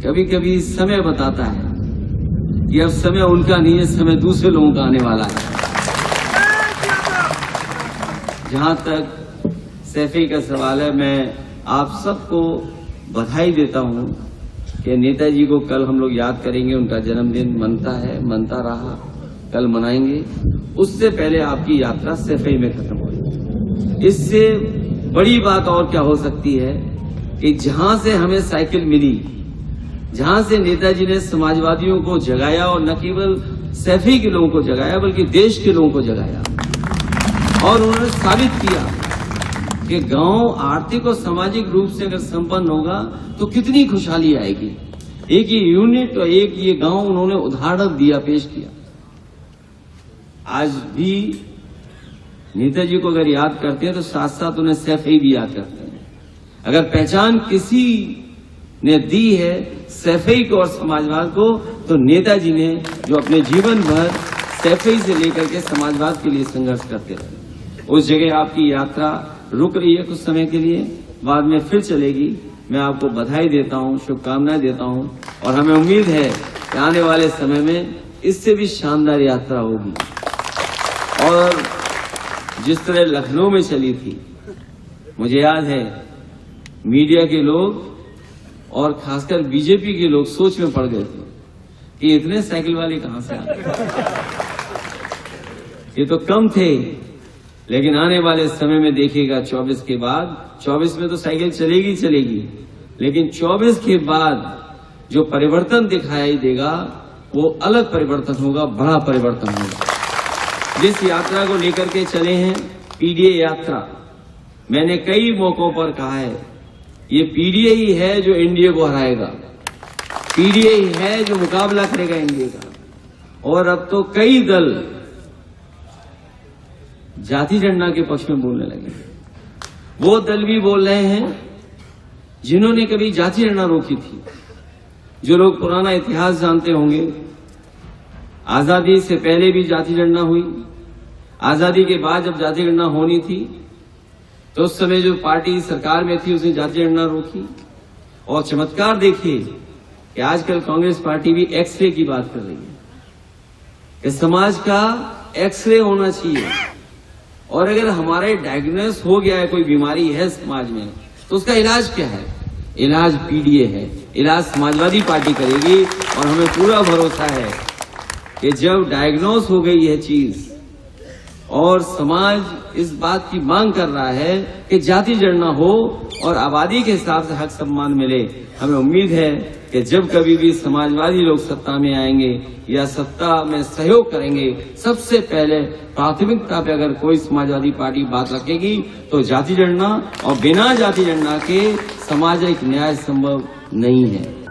कभी कभी समय बताता है कि अब समय उनका नहीं है, समय दूसरे लोगों का आने वाला है। जहां तक सैफी का सवाल है, मैं आप सबको बधाई देता हूं कि नेताजी को कल हम लोग याद करेंगे। उनका जन्मदिन मनता है, मनता रहा, कल मनाएंगे। उससे पहले आपकी यात्रा सैफई में खत्म हो। इससे बड़ी बात और क्या हो सकती है कि जहां से हमें साइकिल मिली, जहां से नेताजी ने समाजवादियों को जगाया, और न केवल सैफई के लोगों को जगाया बल्कि देश के लोगों को जगाया, और उन्होंने साबित किया कि गांव आर्थिक और सामाजिक रूप से अगर संपन्न होगा तो कितनी खुशहाली आएगी। एक ये यूनिट और एक ये गांव उन्होंने उदाहरण दिया, पेश किया। आज भी नेताजी को अगर याद करते हैं तो साथ साथ उन्हें सैफई भी याद करते हैं। अगर पहचान किसी ने दी है सैफई को और समाजवाद को, तो नेताजी ने, जो अपने जीवन भर सैफई से लेकर के समाजवाद के लिए संघर्ष करते रहे। उस जगह आपकी यात्रा रुक रही है कुछ समय के लिए, बाद में फिर चलेगी। मैं आपको बधाई देता हूं, शुभकामनाएं देता हूं, और हमें उम्मीद है कि आने वाले समय में इससे भी शानदार यात्रा होगी। और जिस तरह लखनऊ में चली थी, मुझे याद है मीडिया के लोग और खासकर बीजेपी के लोग सोच में पड़ गए थे कि इतने साइकिल वाले कहां से आ गए, ये तो कम थे। लेकिन आने वाले समय में देखिएगा 24 के बाद, 24 में तो साइकिल चलेगी चलेगी, लेकिन 24 के बाद जो परिवर्तन दिखाई देगा वो अलग परिवर्तन होगा, बड़ा परिवर्तन होगा। जिस यात्रा को लेकर के चले हैं, पीडीए यात्रा, मैंने कई मौकों पर कहा है ये पीडीए ही है जो एनडीए को हराएगा, पीडीए ही है जो मुकाबला करेगा एनडीए का। और अब तो कई दल जाति जनगणना के पक्ष में बोलने लगे। वो दल भी बोल रहे हैं जिन्होंने कभी जाति जनगणना रोकी थी। जो लोग पुराना इतिहास जानते होंगे, आजादी से पहले भी जाति जनगणना हुई, आजादी के बाद जब जाति जनगणना होनी थी तो उस समय जो पार्टी सरकार में थी उसने जाति जनगणना रोकी। और चमत्कार देखिए कि आजकल कांग्रेस पार्टी भी एक्सरे की बात कर रही है कि समाज का एक्सरे होना चाहिए, और अगर हमारे डायग्नोस हो गया है, कोई बीमारी है समाज में, तो उसका इलाज क्या है? इलाज पीडीए है, इलाज समाजवादी पार्टी करेगी। और हमें पूरा भरोसा है कि जब डायग्नोस हो गई है चीज और समाज इस बात की मांग कर रहा है कि जाति जनगणना हो और आबादी के हिसाब से हक सम्मान मिले, हमें उम्मीद है कि जब कभी भी समाजवादी लोग सत्ता में आएंगे या सत्ता में सहयोग करेंगे, सबसे पहले प्राथमिकता पे अगर कोई समाजवादी पार्टी बात रखेगी तो जाति जनगणना, और बिना जाति जनगणना के सामाजिक न्याय संभव नहीं है।